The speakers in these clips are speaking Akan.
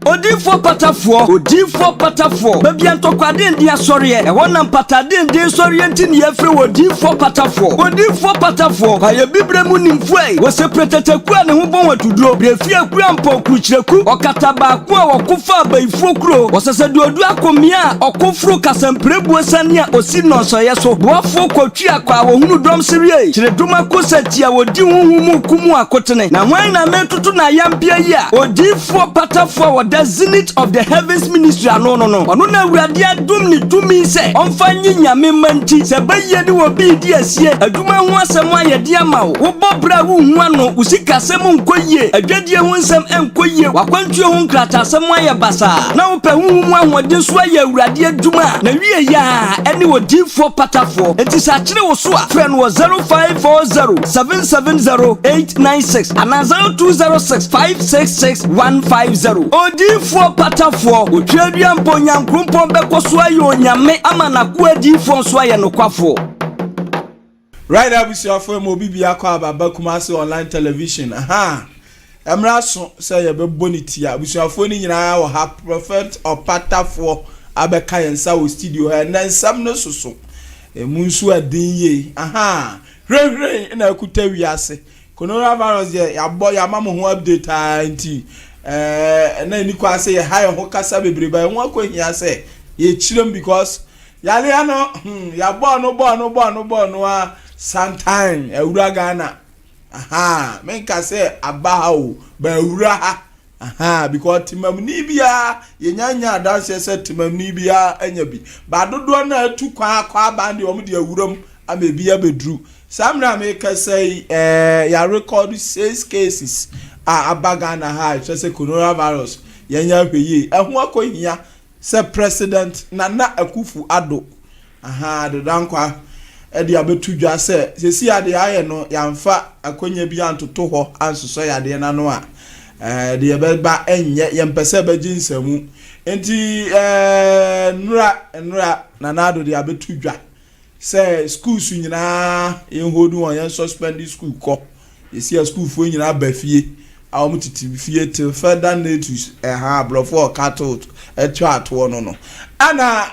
Odifo patafo baby antokwade ndi asori e wona mpatade ndi sori enti ne yefre odifo patafo ka ye bibremu nimfuai wo sepretetaku ne ho bon watuduro brefi akura mpo kuchireku okataba ko a wokofa abaifo kuro wosesede odu akomia okofro kasamprebu asania osi nonso yeso boafo kwatwi akwa wo hunu dom serie chireduma kosatia wodi huhumu kumu akotene na wan na metutu na yampia yi a odifo patafo the zenith of the heavens ministry no ono na awurade adom ni tumi se onfanyi nyame manti se baye ni obi di asie aduma ho asem ayede ama wo bobra wo hu ano usika sem nkoyie adwadie ho nsem enkoyie wakwantu ho nkrata asem aye basa na wo pe hu mu ahode so aye awurade aduma na wie ya ene odifo patafo enti sa kire wo so a friend wo 0540770896 ana 0206566150 odifo patafo otwadua mpo nyankrumpo bekoso aye onyame ama na ko adifo so aye nokwafo. Right up with your phone, Mobi Akwa Bakumasi online television. Emraso say a bonitia. With your phone in our have prophet or patafo Abeka and Sao studio and then some no so. A Munsua Dinye. Rain in a Kuteviase. Coronavirus, ya boy, your mamma who update auntie. And then you can say a higher Hokasa baby by one question. Ya say, ye children because Yaliano, ya born no. Sometime ewura Ghana menka say abaho ba ewura because timamni bia yenyanya dance say timamni bia anya bi ba dodo na atu kwa bande o de ewuram amebia bedru samra make say ya record 6 cases abagana high say coronavirus yenya hweye eho akohia say president Nana Akufo-Addo do dankwa edi abetu dwa se si ade aye no yamfa akonya bi antoto ho ansoso yade na no a de beba enye yempese beji nsamu enti nura nanado de abetu dwa se schools nyina yenhodu won yen suspend school ko yesi school fo nyina ba fie a o mutiti fie till further notice blofo cattle chat no ana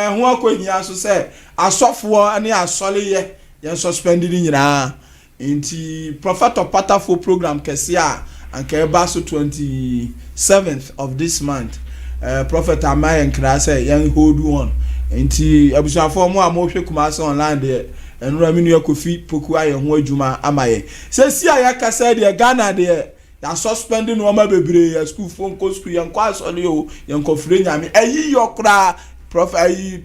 ho akohia so se asofo ani asole ye suspended nyina nti prophet of patafo program kese a anka eba so 27th of this month prophet Amaya nkra say yan hold on nti abusuafo mo amhwe Kumasi online de enura minu Kofi Poku aye ho adwuma amaye se si aya kasa de Ghana de ya suspending no ma bebre ya school phone ko school yan kwa asole o yan ko fre nyame ayi yokra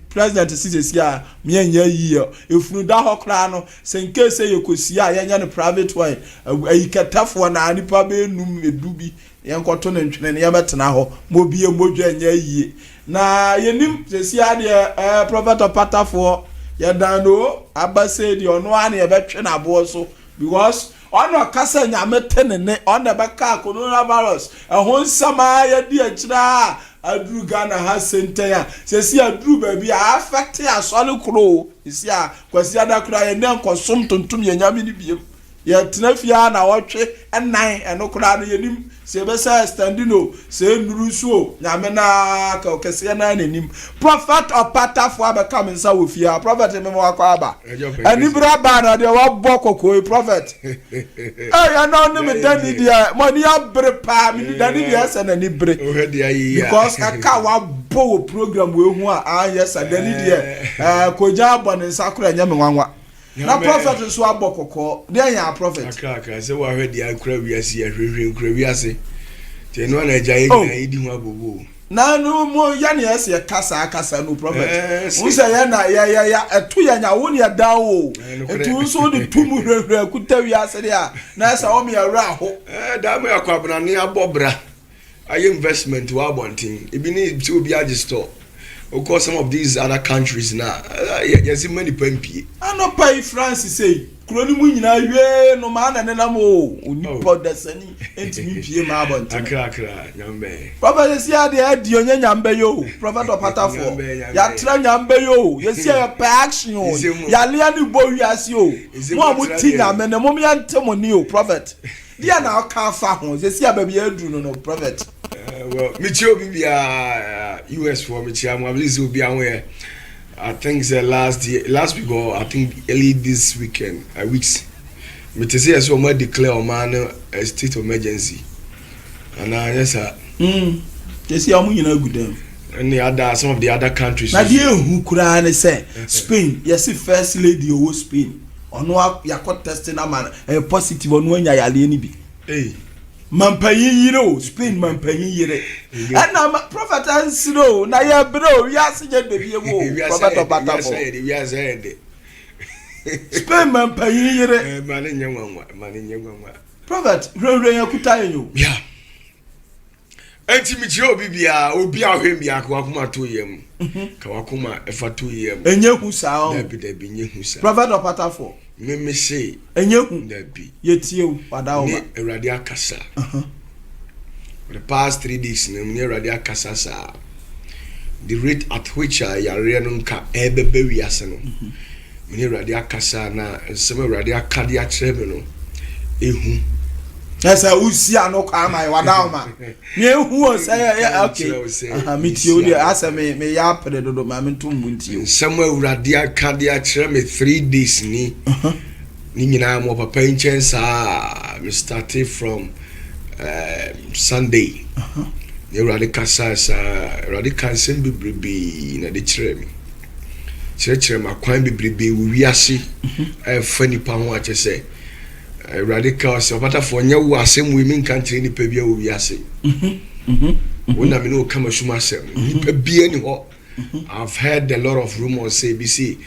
president Sisia mienya yi efunu da hokra no senke se yekosia yenya no private way ayikatafo na anipa be num edubi yenkoto ne ntwene ne yabetena ho mobie modwa nya yi na yenim Sisia de prophet of patafo yedano abase de ono ane yebetwe na abo so because ono kasa nyame tenene ono beka coronavirus ehon sama yedi akira adru Ghana ha center ya sesi adru baby affect ya sole kro isi a kwasi adakura ye ne nkosom tontom ye nyame ni biem ye tenafia na wotwe enan enokura no yenim se be say standino se nuru so nyame na ka okese na nanim prophet of patafo abeka mensa wo fia prophet me mo akwa aba ani braba na de wo bokoko prophet ya na no me dani dia money abre pa me dani dia se na ni bre because aka wa bo program we hu a yes dani dia koja abone sakura nyame nwanwa na prophet so abokoko dey ya prophet aka se wa hwedi akura wiase ahwehwe nkura wiase te no na jaye na idi hu abobo na no mo ya na ese kasa no prophet wo se ya na ya etu ya nya wo ne da wo etu so de tumu hwehwe akuta wiase dia na sa o me awra ho da mo yakwabna ne abobra aye investment wa bontin ebi ni ti obi agistore. Of course, some of these other countries now, yes, many pempie. I no pay France say, Kroni munyina we no man and enamo, unipo deseni, enti mi pie ma bonti. Akra, nyambe. Prophet sia de adio nyambe yo, prophet of patafo. Ya tra nyambe yo, ye sia ya action yo. Ya lia ni bo wiase yo. Mo amuti nyame ne mo mi ante mo ni yo, prophet. Dia na ka fa ho, ye sia ba bi adru no prophet. Well, Michio Bibia US for Michio, I'm will be aware. I think the last week or I think early this weekend, weeks. But to say as well, declare man a state of emergency. And yes, sir. They see how many good them. And the other some of the other countries. Now, dear, who could I say Spain? Yes, first lady of Spain. On what you are testing a man a positive on when you are be. Hey. Mampayin, you know, Spain, Mampayin, you know. And now, Prophet and Snow, now you are bro, you are saying the view. Prophet of Batafo. We are saying Spain, Mampayin, you know. Man in young one. Prophet, Raya Kutayo. Yeah. Enti Michio Bibia, Obi Ahwem ya Kawakuma 2 years. Kawakuma efa 2 years. Enye hu sao. Debi nye hu sa. Prophet of Batafo. Me say enye hu debi. Yetie wadawo. Ne Erade akasa. For the past 3 days ne Erade akasa sa. The rate at which yare no nka ebebe wiase no. Me Erade akasa na nsem Erade akade a kyerɛ me no. Ehu. Esa usia no kwa ma wadawo ma. Ne hu say okay. Meet you there asa me ya pede dodo ma me ntumbu ntio. Nsem Erade akade a kyerɛ me 3 days ni. Ni nyina mo papa nchen sa me started from Sunday. Erade kasa sa Erade kansen bibrebe na de kyerɛ me. Kyerɛ ma kwan bibrebe wi ase fa nipa ho a kyerɛ sɛ radical so pata for nya wo asem we min kan kyerɛ nipa bia wo wi ase. Wona me no kama shuma asem nipa bia ni ho. I've heard a lot of rumors say BC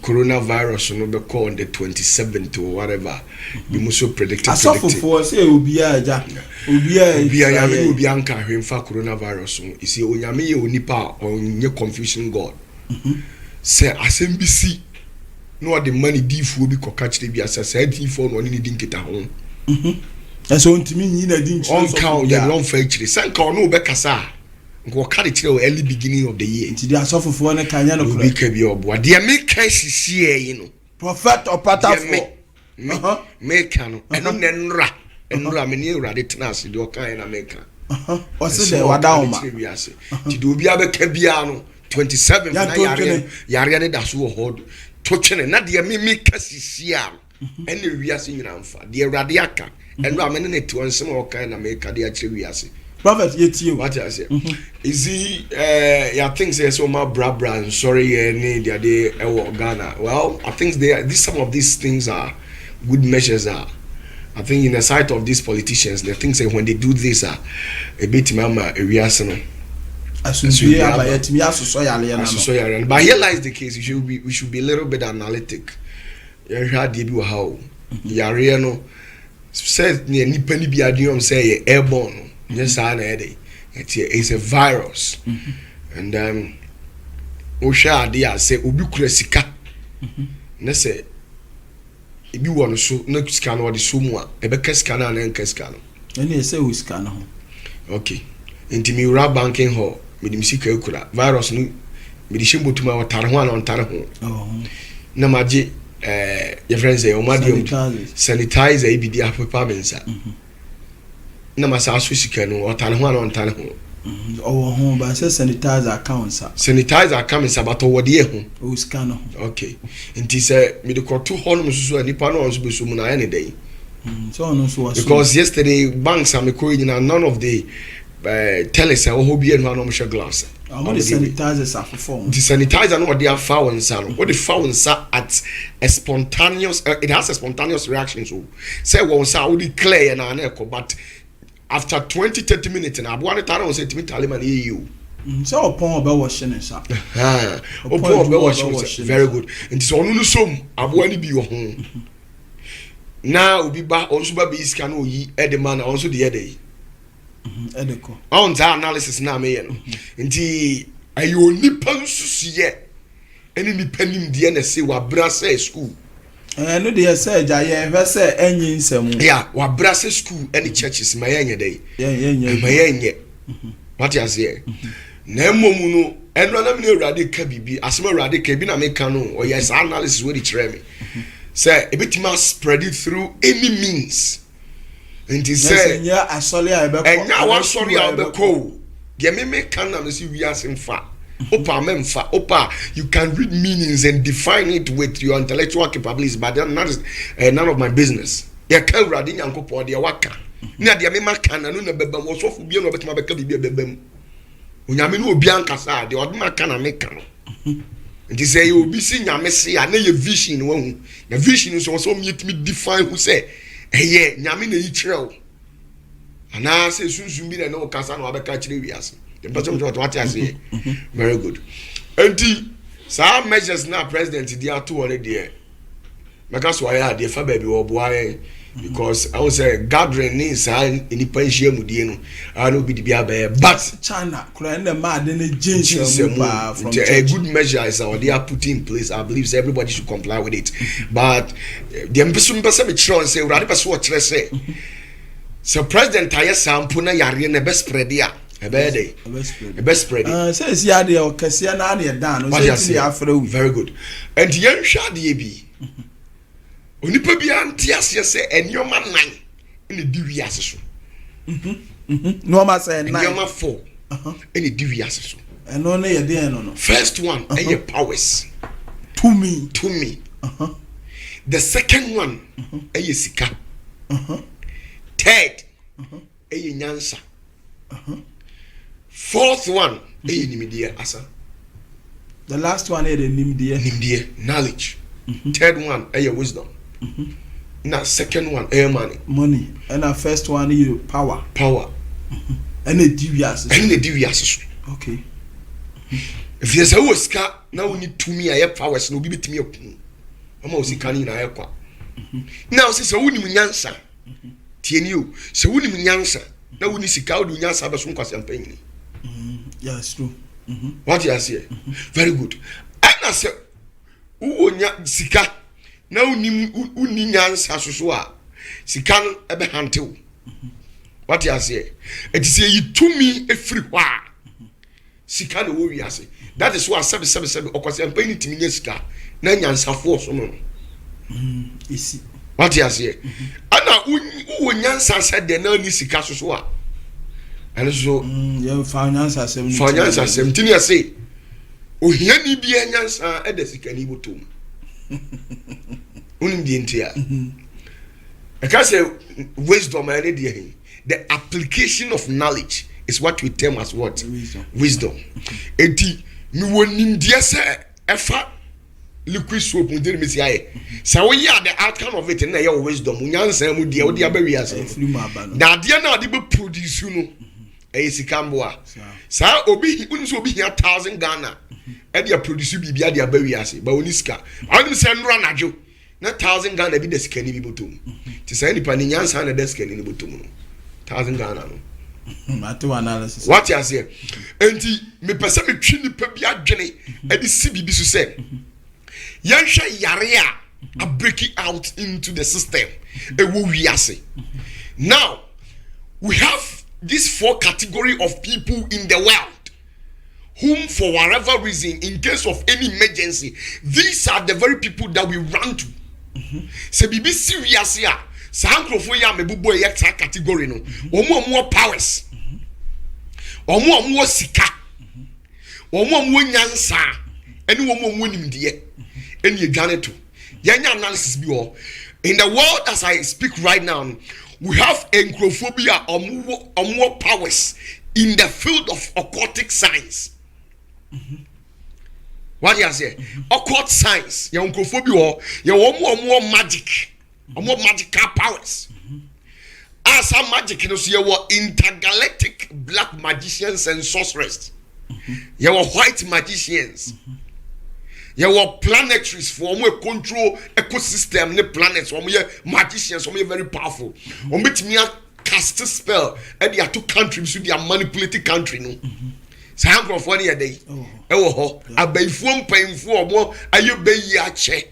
coronavirus no be called on the 27th or whatever. You must so predicted. For say obia ja. Obia ya me obia nka hwemfa coronavirus no. Isi onyame ye onipa onye confusion god. Say asem BC no the money difu bi ko catch the bi asasa difu no ni dinketa ho. Eso ntimi nyi na dinchi on count ya don fa chire sanka no be kasa go carry chire early beginning of the year. Nti dia asofofo ne kanya no kura. Bi ka bi obo dia me kan sisie yi no. Prophet opatafo. Me kan no eno ne nra me ni Erade tenase de o kan na me kan. O se de wada oma. Ti do bi abeka bia no 27 na yare ne da so ho to twene na de me kasisi a ene wiase nyina mfa de Erade aka eno amene ne to nsem o kan na me ka de a kire wiase. Prophet yetie what I say is he yeah things say so my bra sorry any the day Ghana. Well, I think some of these things are good measures are. I think in the sight of these politicians the things say when they do this are a bit mama wiase no. But here lies the case. We should be a little bit analytic. You had the how yare no said near nipani bi adom say airborne. Yes, I know it's a virus. And Osha idea say Ubi Kuresika. Nese Ibi one so no scan or the sumwa, a becker scanner and Cascano. And they say we scan. Okay. Into me rab banking hall, Midimsika Ukura, virus new Midishimbo to my Tarhuan on Tarhu. Namaji, your friends say, Omadium sanitize a BD Apple Pamensa. Na masa switch no otanho na ontanho ho ba se sanitizer accounts sanitizer accounts about wode ho o scan no okay nti se me de ko to honum susu anipa no onso beso mu na any day so on so was because yesterday banks am ko nyina none of the tellers ho bi enu anom share glass am the sanitizers are perform the sanitizer no wode afa wonsa no wode fa wonsa at a spontaneous it has a spontaneous reaction so say wonsa wode clear na na ko but after 20-30 minutes na abuane tare on say timi taliman you so upon oba washing sha upon oba washing very good nti so onu no som abuane bi wo ho na obi ba onso ba be iska na oyi edema na onso de ede edeko on that analysis na me ye no nti ayo nipa nsusuye eni nipa nim de na say wa bra say school no dey say ja ye hwe say enyi nsem yeah wa brase school any churches ma yenye dey ma yenye what you say na momu no eno na me Erade ka bibi asema Erade ka bi na me ka no o yes analysis we dey kire me say ebitima spread it through any means nti say nya asori a be ko enya wa sorry a be ko de me kan na say we as mfa opa memfa opa you can read meanings and define it with your intellectual capabilities but that is none of my business ya ka urade nyankopɔ de waka na de me maka na no na bebam wo sofo bia no betuma beka bibia bebam onyame no obi ankasa de ode maka na meka no nti say obi si nyame se ya na ye vision wo hu na vision so so me define who say eye nyame na yi kyerɛw ana say sunsun bi na no kasa na wabeka kyerɛ wiase the person what I say very good enti some measures now president they are too already there because why are they for baby or boy because I was say gathering is in pension mu die no I no be the bia but China kura na ma de na change from a good measure is what they are putting in place. I believe everybody should comply with it but the person me try say we person what say so president aye sample na yare na best spread ya ebede best spread say si ade o kase na ade dan no say ti afra wi very good and yen hwa de bi onipa bi anti ase se enioma nan ene di wi ase so no ma say nan enioma 4 ene di wi ase so eno na ye de no first one eye powers to me the second one eye sika third eye nyansa fourth one eye nimidie asa the last one eye nimidie knowledge third one eye wisdom na second one money and our first one is power and a devious so okay if there's a ska now we need to me aye powers no be betimi akun ama osika ni na aye kwa now say so woni munyansa tieni o so woni munyansa na woni sika woni munyansa be so nkwasem panyin yes true what you say very good and say uwonya sika na uni nyansa soso a sika no ebe hantew what you say it is you to me every wa sika no wo wiase that is why 777 okwasem panyin timi nya sika na nyansa fo so no isi what you say ana uwonya said de na ni sika soso a and so yeah finance asem tini ase ohia ni bia nyansa e de sika ni botom unim di entia I can say wisdom and the application of knowledge is what we term as what wisdom enti mi wonim dia se efa liquid soap mu diri mi si aye sa wo ya the outcome of it na your wisdom nyansa mu dia wo dia ba wiase na dia na de be produce no sikamboa sa obi unso obi 1,000 Ghana e dia produce bibia dia ba wiase ba oni sika anim se nro najo na 1,000 Ghana bi de sika ni bi botom ti say nipa ni nyansa na de sika ni botom no 1,000 Ghana no mato analysis what you say enti me pese me twi nipa bi adwene e di si bibi so say yanhwe yare a breaking out into the system e wo wiase now we have these 4 category of people in the world whom for whatever reason in case of any emergency these are the very people that we run to se bibi serious ya sankrofo ya mebubo ye category no omo powers omo sika omo nyansa eni omo nimdie eni edwane to yanya analysis bi o in the world as I speak right now we have encyclopedia or powers in the field of occultic science. What do you say? Occult science. You encyclopedia. You more magic. More magical powers. As some magic, you were intergalactic black magicians and sorcerers. You were white magicians. You were planetaries for more control ecosystem the planets. For more magicians, for more very powerful. For me cast a spell and they are 2 countries so they are manipulating country no. So how from 1 year day. Oh, abayfo mpayfo omo ayebayi ache.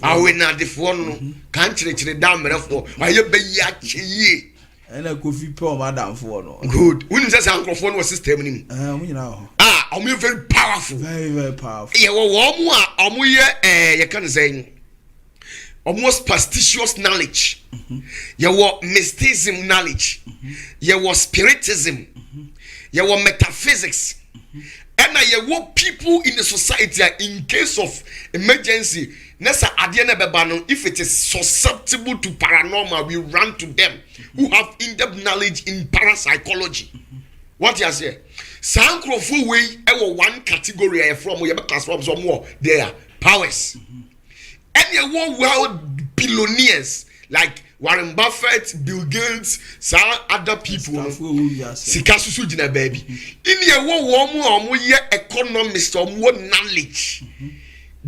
Awe na de fo no kan kire damrefo ayebayi ache yi. Ena kofi pe o madam fo no. Good. We need say ankrofo no system nim. I'm very powerful. Very powerful. Yeah, omo ye you can say almost superstitious knowledge. You were mysticism knowledge. You were spiritism. You were metaphysics. And you were people in the society in case of emergency. Nessa adiana bebano, if it is susceptible to paranormal, we run to them who have in-depth knowledge in parapsychology. What you say? Sankrofo way one category from we class from some more there powers. And you want world billionaires like Warren Buffett, Bill Gates, some other people. Sikasusu jina baby. In your more economists or more knowledge.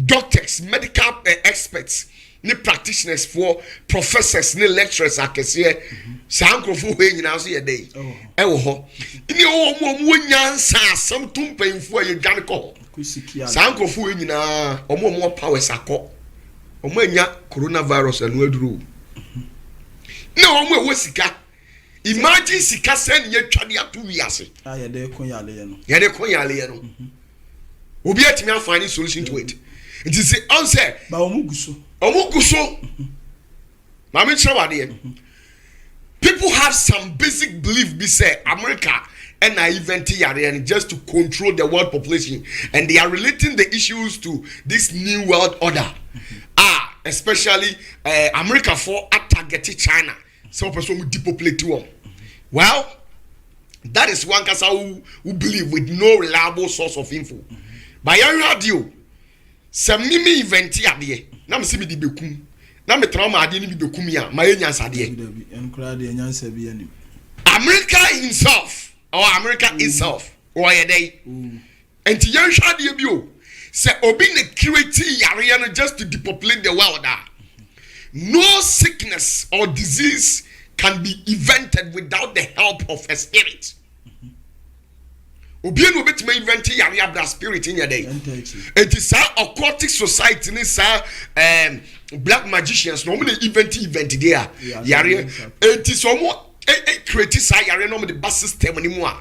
Doctors, medical experts, ni practitioners for professors, ni lecturers akese. Sankrofo way you now see a day. Ewo. In your more nyansa something painful you can call. Sankrofo way na more powers akọ. Omanya coronavirus and wedru. No omo we sika. Imagine sika sen ye twade ato wiase. Ye de konyale no. Ye de konyale no. Obi atimi afani solution to it. It is say answer. Ba omuguso. Omuguso. Mama chawade. People have some basic belief be say America and I event yare just to control the world population, and they are relating the issues to this new world order. Especially America for targeting China. So person will depopulate them. Well, that is one kasa who believe with no reliable source of info. By your radio, some mimi event here. Na me see me di bekum. Na me trauma ade ni bi bekum ya. Ma enyansa de. America himself or America itself or a day. And to young shadi bio. Say obi ne create yare no just to depopulate the world. No sickness or disease can be invented without the help of a spirit. Obi no bit me invent yare abra spirit in your day. It is a occultic society ni sa black magicians no me invent there. Yare it is almost criticize yare no the bus system anymore.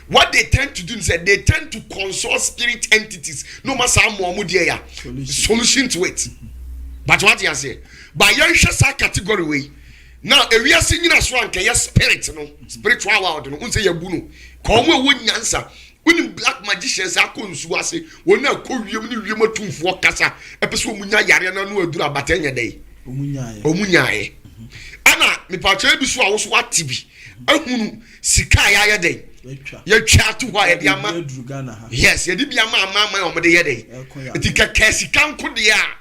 What they tend to do is that they tend to consult spirit entities no matter how more there solution to it. But what you say by your shasa category way now if we are singing as one can spirit no spiritual world no unse yabunu come we nyansa when black magicians akonsu ase won na kowiem ni wiem atumfo kasa epeso munya yare na no adura batanya dai omunyae ana me pacho bi so a wo so atibi ahunu sika ya dai ye twa to ho ya de ama yes ye de bi ama ama o me de ye dai etika kasika nko de a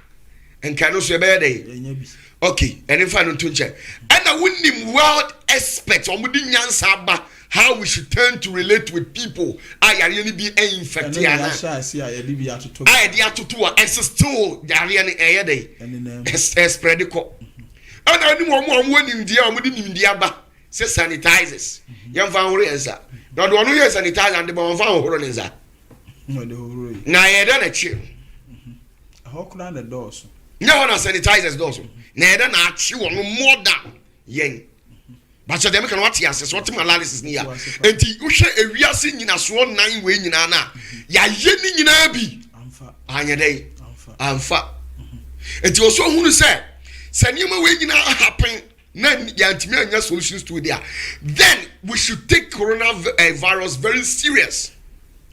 enka no so be dai okay and if I don't to check and I wouldn't world expect or mudi nyansa ba how we should turn to relate with people ayare be infected ana ayade atoto and still yare ne eye dai spread ko and I know mo nim dia o mudi nim dia ba say sanitizers yam fa horo yensa na do no yen sanitizer and ba fa horo nensa na yeda na chi hokura na doors no na sanitizers doors na yeda na chi wo more than yen but so dem kan what yes what analysis ni ya enti uhwe ewiase nyina so nan we nyina na ya ye ni nyina bi amfa anya dai amfa enti oso hunu se saniema we nyina happen na yantimi anya solutions to there then we should take coronavirus very serious.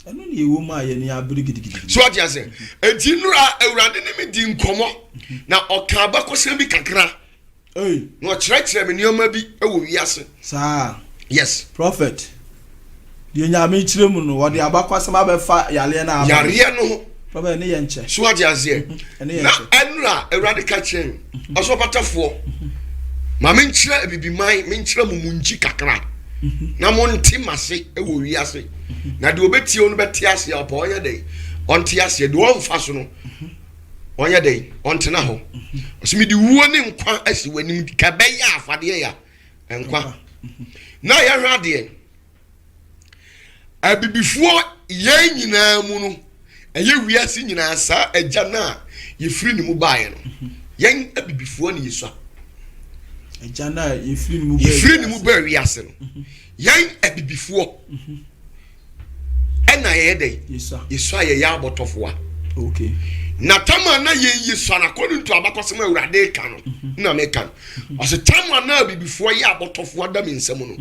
Eno ni ewo ma ye ni abiri gidigidi so what you say enti nura awurade ne me di nkomo na okaba kwose bi kakra no church me nioma bi ewo wiase sa yes prophet die nyame chire mu no wo de abakwasama be fa yale na aba yare no prophet ne ye nche so what you say na enura awurade ka chen oso patafo ma me nchire abibiman me nchire mumunji kakra na mo nti mase ewo wiase na de obeti onu beti ase opo onye dey onti ase de won fa so no onye dey onti na ho osimi di wuo ne nkwa asi wanim ka be ya afade ya nkwa na ya hwade abibifuo ye nyina mu no eye wiase nyina sa agya na ye firi ni mu bae no yen abibifuo ne yesu agya na ye firi ni mu bae wiase no yen abibifuo ena ye dey yesu aye ya abotofo a okay na tama na ye so na according to abakosem awurade ka no na me ka ose tama na bibifo ye abotofo adam nsam no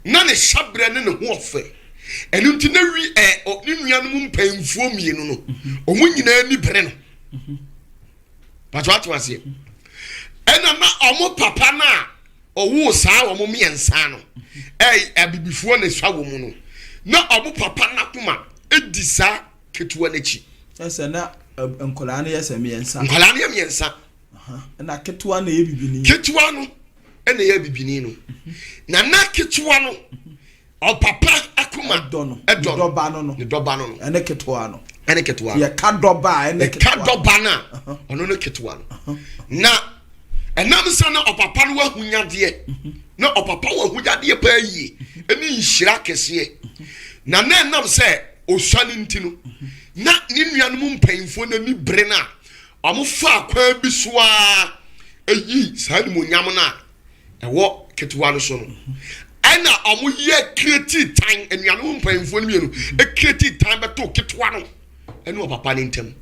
na ne shabre ne ho ofe enu nti na wi ni nuanom mpamfuo mienu no omu nyina ni bere no patwatwa se ena na omo papa na owo saa omo miensa no abibifo na swa wo mu no na omo papa na kuma edisa ketuwa n'echi ese na nkola na yesa miensa nkola na miensa na ketuwa na ye bibini ketuwa no na ye bibini no na ketuwa no o papa akuma doba no ne doba no ene ketuwa no ene ketuwa ye ka doba ene ketuwa ka doba na ono no ketuwa no na enam sana o papa no wahunyade na o papa wahunyade pa yi eni nhira kese na enam se osane ntino na ni nuanom mpanyimfo na ni bre na amofa akwa bi so a eyi sane mo nyam na ewo ketuwa no so no ana amu ye create time enuanom mpanyimfo no mienu e create time beto ketuwa no ene o papa ni ntem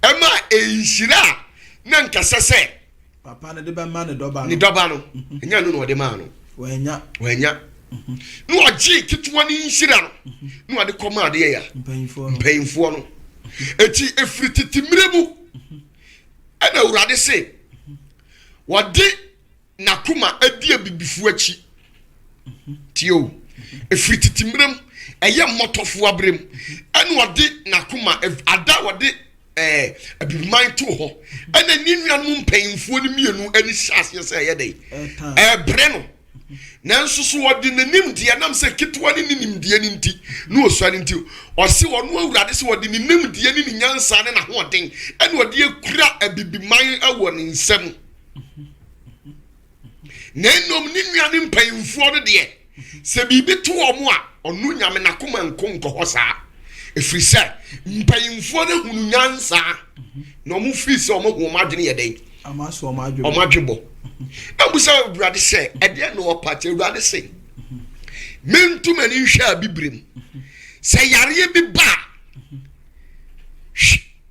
ema enhira na nkasese papa ne de ba ma ne doba no enya no de ma no wanya no agi ketuwa ni nhira no no ade koma de ya mpanyimfo no eti efrititi miremu ana urade se wade nakuma adi abibifu achi tio efrititi miremu eye motofo abrem ana wade nakuma ada wade abibiman to ho ana ni nuanom mpanyimfo ni mienu ani hyase se ye dey bre no nanso so wodi nanim dia nam se kitwa ni nim dia ni nti no osua ni nti o se wono awurade se wodi nim dia ni nyansa ne na hoden ene wodi akura abibiman awo ni nsam nenom ni nuane mpanyimfo no de se bibi to omo a onu nyame nakoma nkonko ho saa efrisa mpanyimfo no hunu nyansa no mu fisi omo hu madwene ye den amaso omo adwebo abusa brade say ede no opate brade say mentu mani hwa bibrem say yare bi ba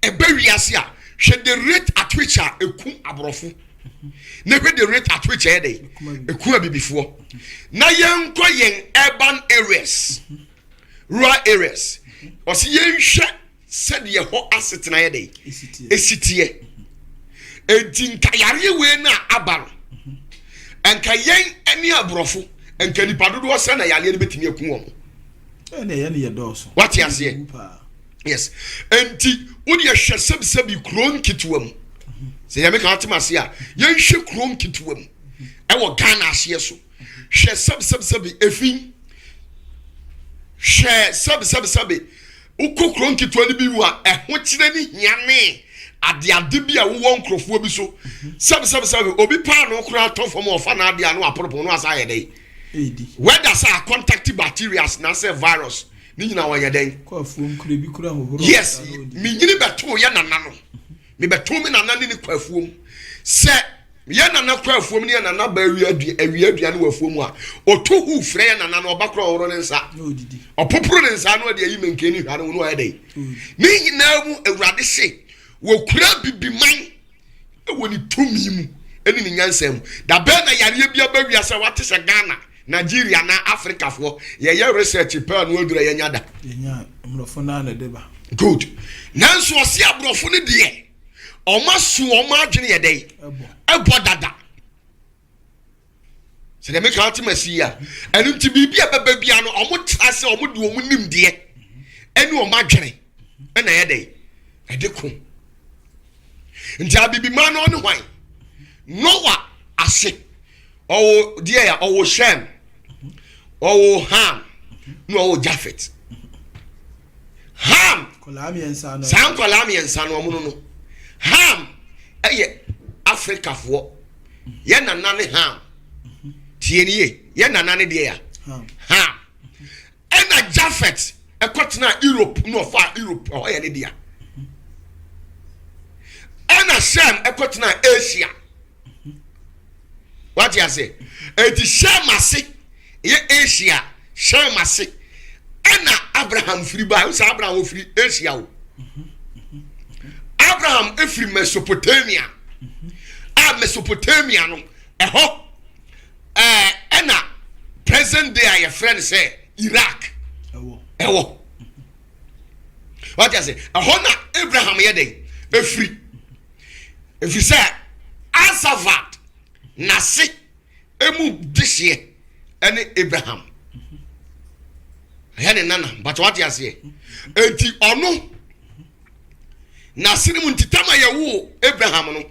ebe wiase a hwe the rate at which a eku abrofo na hwe the rate at which e dey eku abibifo na yenko yen urban areas rural areas o si yenhwe said ye ho asset na ye dey esitie entinka yare we na abaro enka yen ani abrofo enka nipa dodo ose na yare ne betimi eku won ene ye ne ye doso what you say yes enti wodi ye hwesebsebi kron kitwam se ye meka atemase a yen hwe kron kitwam e wo Ghana ahye so hwesebsebi efin hwesebsebi uko kron kitwa ni bi wa eho kire ni hiane ade bi a wo nkrofo bi so sabe obi pa no kura to fom ofa na ade anu aporopo no asa yedey whether sa contact bacteria na say virus ni nyina wanya den ko afuom kura bi kura hohoro yes mi nyini beto ya nana no mi beto mi nana ni ko afuom se ya nana ko afuom ni nana ba awia no afuom a oto hu frɛ ya nana no obakro horo ne nsa opoporo ne nsa no de yi menkeni hware no ayedey ni nyina mu awurade se wo kura bibiman ewo ni tumi mu eni ni nyansam da be na yare bia ba wiase wate se Ghana Nigeria na Africa fo ye research pa no adura ye nyada nya mrofo na na deba good nanso osi abrofo ne de o maso o ma adwene ye dey ebo dada se de me ka atimasi ya enu nti bibia baba bia no o mo trase o mo de o mo nim de enu o ma adwene na ye dey edeko nti abibi ma no ne hwan Noah ase owo die ya owo Shem owo Ham no owo Jafet Ham kolami ensa no san kolami ensa no omo no Ham eye Africa fo ye nana ne Ham tieniye ye nana ne de ya Ham ena Jafet ekotena Europe no fa Europe o ye ne de ya ena Shem ekotena Asia what you say eti Shem ase ye Asia Shem ase ena Abraham free by who say Abraham free Asia. Abraham free Mesopotamia. Mesopotamia no eho ena present day your friend say Iraq ewo what you say eho na Abraham ye dey free if you say Asavat nasi emu dishie ene Abraham he nana but what you say enti ono nasi mu ntitama ye wo Abraham no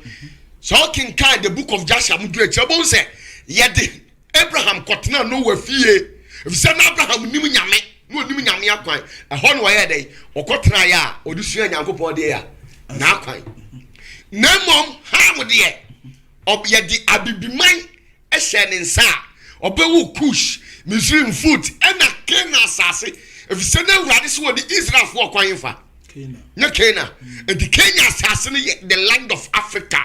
so can kind the book of Joshua mu do e chebo say yede Abraham kotena no wafie if say Abraham nim nyame no nim nyame akwan eho no ye dey okotena ya odusua nyankopon de ya na akwan na mom ha mo de ob yede abibiman ehye ne nsa obewu kush Misrim foot and a Kena asase if say na urade so the Israel for kwan fa Kena and the Kenya asase the land of Africa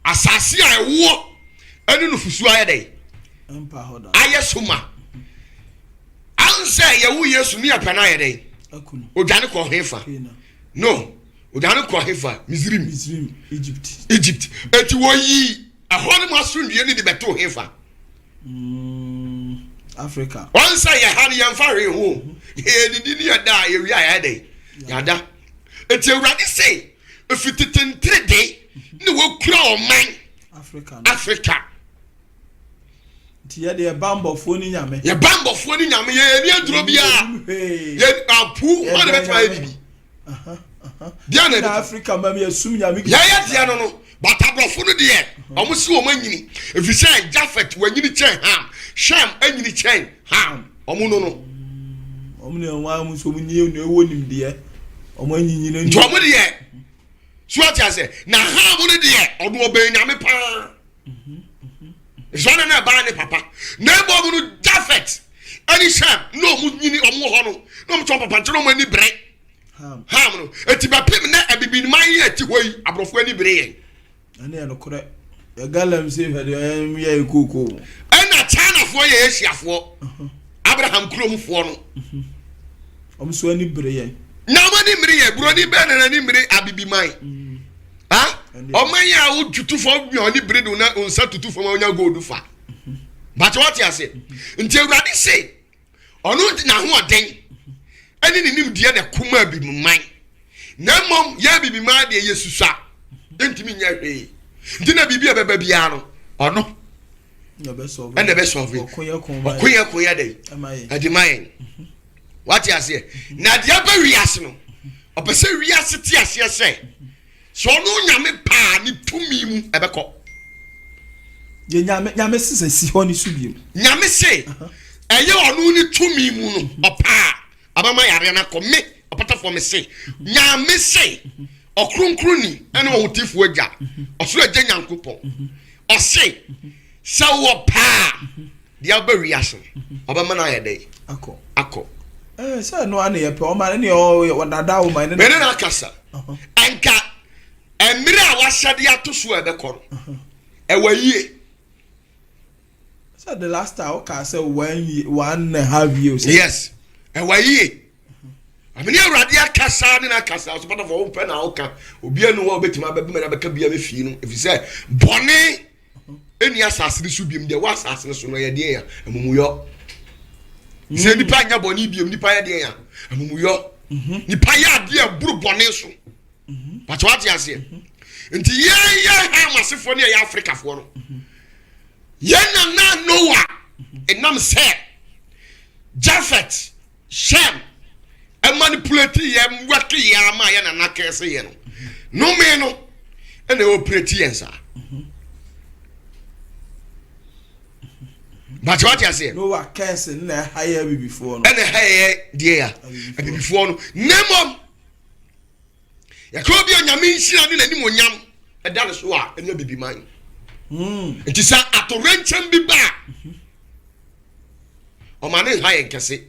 asase a wo enu no fusu ayede empa hoda ayesuma anse yewu Yesu ni apana ayede akunu odwane ko hefa no odwane ko hefa Misrim Egypt eti wo yi ahone mo asundue ni de beto hefa Africa once ye hane ye mfare ho ye didi ni yada ye wi ayede yada eti urade say efititentre de ni wo kura o man Africa ti ye de bambofo ni nyame ye ni aduro bia ye apu what the better bibi dia na Africa mam ye sum nyame ye dia no but abrofo no de omo si o manyini if you say Jafet wanyini chen Ham Shem anyini chen Ham omo no omo ne wa mu so mu ni e wo nim de omo anyini no nti omo de so what you say na Ham no de odo obe nyame pa Zona na ba ne papa na ebo mu no Jafet ani Shem no mu nyini omo ho no mo papa nti no mo ani bre Ham no eti ba pim na abibi ni man ye ti hoyi abrofo ani bre yen ane ya nokore ya galam se fe de ya ikoko ana China fo ye Asia fo Abraham krom fo no omso ani bre yen na mani mri ye bro ni be na ni mri abibi man ha o man ya wo tutu fo bi oni bre do na onsa tutu fo ma onya gold fa but what you say nti Awurade say ono na ho oden ani ni nim de na kuma abibi man na mom ya abibi man de yesusa ntimi nya hwe ndina bibia beba bia no ono na be solve and the best of it okoya dey adimayen what you say na dia ba wiase no opese wiase ti ase say so no nyame pa ni tumi mu ebeko ye nyame sese si ho ni subiem nyame say eye ono ni tumi mu no opa abama yare na ko me opata for me say nyame say okronkroni ene wo tifo agya osoro agya nyankopon ose se wo pa dia ba wiase obama na yede akọ se no ane ye pe o ma ne o dada o ma ne na akasa anka emire a wahade atoso ebekọ ewayie so the last time o ka say 1.5 years yes ewayie amini Awurade akasa ne na akasa so pata for open na oka obi anu wo betima babi me na beka bia me fie no if you say bone eni asase ne so biem de wa asase ne so no ye de ya amumuyo se nipa nya bone biem nipa ye de ya amumuyo nipa ya de aburu bone so but what you say nti ye ha masefo ne ya Africa fo no ye na Noah enam say Jafet Shem and manipulate yam waki yama yana na kese yeno no me no and they operate yensa but what you say no wa kese na higher before no and the higher dear before no nemom ya ko bi onyame nhira ni nanim onyam e da so a enya bibi man it is a atorenchem bi ba o mane higher kese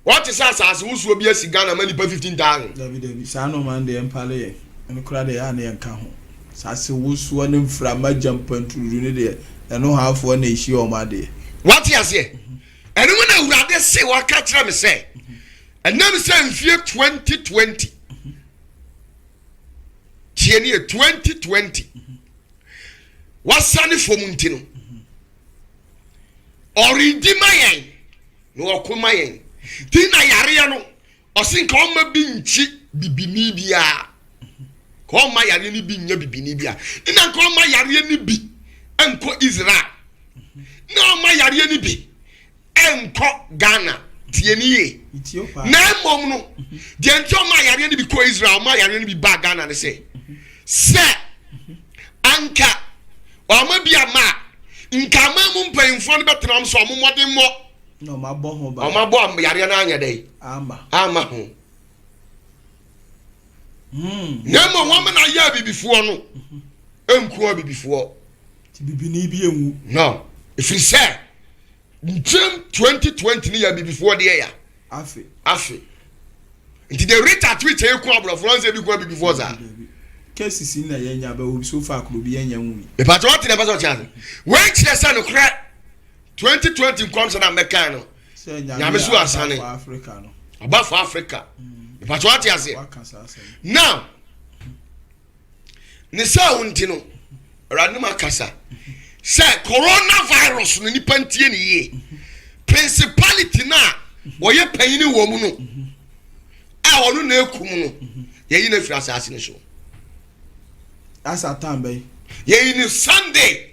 what is as who be a Ghana money per 15,000 David Sano man de empale ye and cry de ya na yanka ho sase wo so ne mfra ma jampan turu ne de no half one e shi o ma de what you say enu na Awurade say waka kyerɛ me sɛ ɛnam sɛ mfie 2020 tieni 2020 wasane fom ntino oridi mayen no okoma yen tina yare no osinka oma bi nchi bibini bia ko oma yare ni bi nya bibini bia ina ko oma yare ni bi enko Israel na oma yare ni bi enko Ghana tieni ye na mom no de enti oma yare ni bi ko Israel oma yare ni bi ba Ghana ne se anka oma bia ma nka ma mu mpanyimfo no betena so omomode mo no ma bo ho ba oma bo yare na anya dai ama ho nyama wama na ya bibifo no enku bibifo ti bibini bi enwu no if you say June 2020 ni ya bibifo de ya afi nti the rate at which e ku abro France bi ku bibifo za cases na yenya ba obi so fa akro bi yenya nwu e pa to what na person chance when kire say no kra 2020 comes na America no nyame so asane Africa no aba for Africa e pa to what you say now ne sa unti no ranum akasa say coronavirus no ni pantie ni ye principality na woye panyini wo mu no a wonu na ekum no ye yi na firi asase ne so asa tambe ye ni Sunday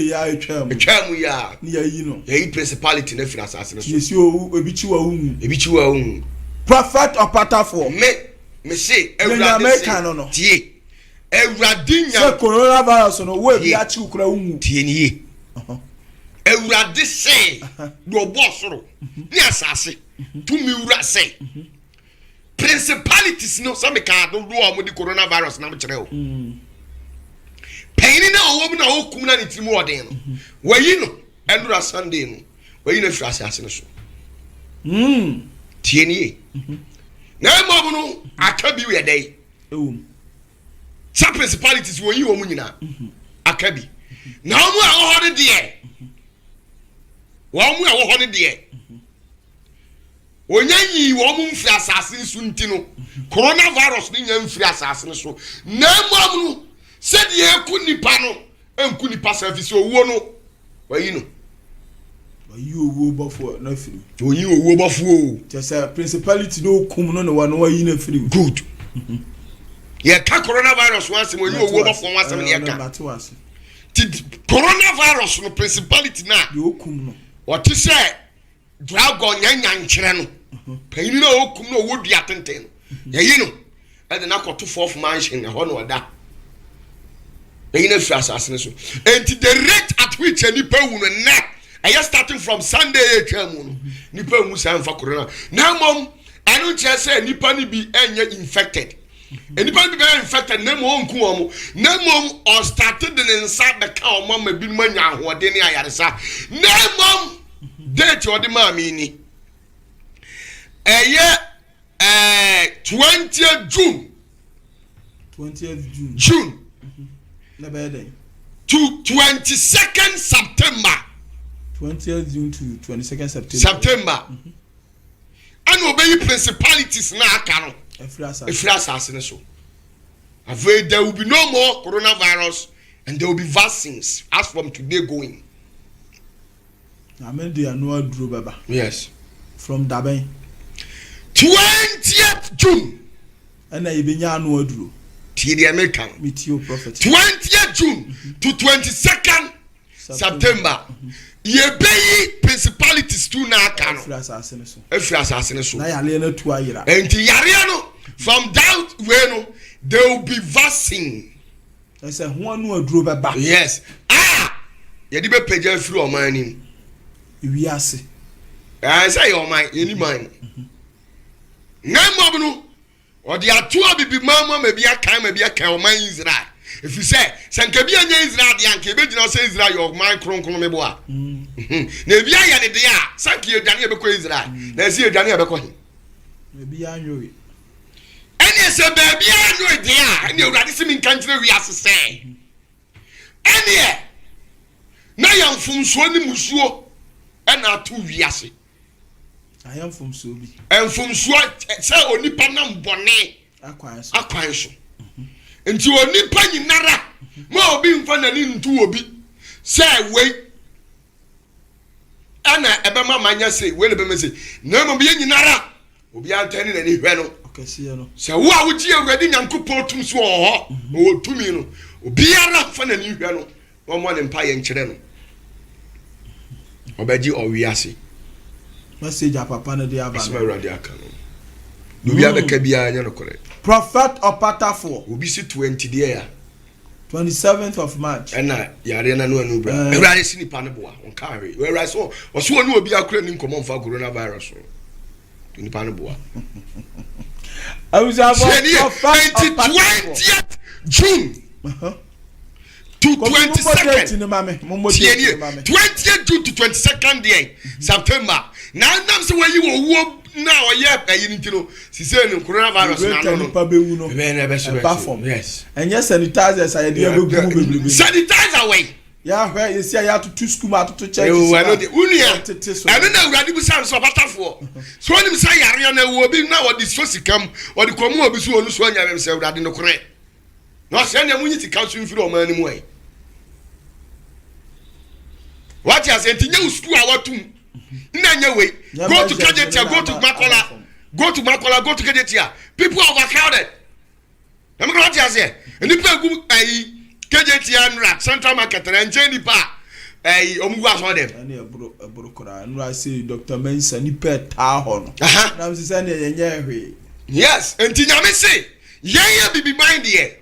ya etwam ya ni ya yi no ye yi principality na firi asase ne so yesi o ebichi wa wu prophet opatafo me say America no tie Ewurade nya se coronavirus no we bi achi ukura wu tie ni ye Ewurade say do bosoro ni asase tumi wura say principalities no some ka do o di coronavirus na mkire o payini na owo na okum na ntimu oden no wayi no endura Sunday no wayi na firi asase no so tie ni ye na mo no akabi we dey some principalities wo yi wo mu nyina akabi na omu a wo ho de wo mu a wo ho de onyanyi wo mu mfiri asase nsu ntino coronavirus ni nya mfiri asase no so na mo no se de eku nipa no enku nipa service owo no wayi no wayi owo bofo na firi oyi owo bofo just principality no kum no no wayi na firi good ye ka coronavirus once mo yi owo bofo once mo ye ka coronavirus no principality na yo kum no what you say dragon nyanya nkyere no panyini na okum no owo dua tenten ye yi no e de na koto fourth mansion ho no oda e na fi asase ne so enti the rate at which nipa wu no na I starting from Sunday etwamu no nipa wu san fa corona na mom anu che say nipa ni bi enye infected nipa ni bi infected na mo onku omo na mom or started the nsa be ka omo ma bi ma nya ahode ne ayaresa na mom date odi ma mi ni 20th June na bede to 22nd September 20th June to 22nd September and obey principalities na aka no efri asase ne so avoid there will be no more coronavirus and there will be vaccines as from today going. Amen. They are no aduro baba. Yes. From Daben. 20th June. And I be no aduro. Tie the American. Meet your prophet. 20th June to 22nd September. Ye be principalities to na aka no. Efri asase ne so. Na yare na tu ayira. Enti yare no from that way no there will be vaccine. I say ho no aduro baba. Yes. Ye di be page free o man ni. Wi ase. I say your man, any man. Name no. Or the atua bibi mama maybe a time maybe a can man Israel. If you say sanka bi anya Israel the anke be gina say Israel your man kronkron me boa. Na bi aya de dia sanka ye dane be ko Israel. Na si ye dane be ko hin. Maybe anyo we. Any say baby anyo dia, any urade se min kan kire wi asese. Any na yamfum so ni musuo na to wi ase. I am from Sobi. And from Swat, say onipa nam bone. Akwan so. Nti onipa nyinara. Ma obi mfa nani ntu obi. Say wait. Ana ebema manya say we le bema say. Na mo bi nyinara. Obi antani nani hwe no. Okasiye no. Say wo a wo ji awurade nyankopon tum so ho. O tumi no. Obi ara fa nani hwe no. Wo mo ne mpa ye nkire no. Obaji owiase. Message a papa no dey aba. Asma awurade aka no. Do we have a kabia anya no correct. Prophet Opatafo. Obi si 20 there. 27th of March. Ena yare na no anu bra. Ewrade si nipa ne boa. On carry. Where so onu obi akura ni nkomon fa coronavirus. Nipa ne boa. I was about 20th June. To 22nd. 20th June to 22nd day September. Now nam say where you wo now you she say no coronavirus no. Yes. And yes, sanitizers are dey go sanitizer way. Yeah, where you see I have to school to church. I know the unia. I don't know where the busan so batafo. So when him say yare na wo bi na wo di so sikam, wo di komo obi so onu so anya them say wurade no kore. No say na munyi tika so mfiri o man ni mu ai. What you say tinye school a watum. Nanya way. Go to Kajetia, go to Makola. Go to Makola, go to Kajetia. People are overcrowded. I'm going to say, and the people Kajetia and Central Market and Jenny Pa. Omuwa so dem. Ani abrokora. No I say Dr. Mensa ni pet tahon. Na me say na yenye hwe. Yes, enti nyame say, yenye bibi mind here.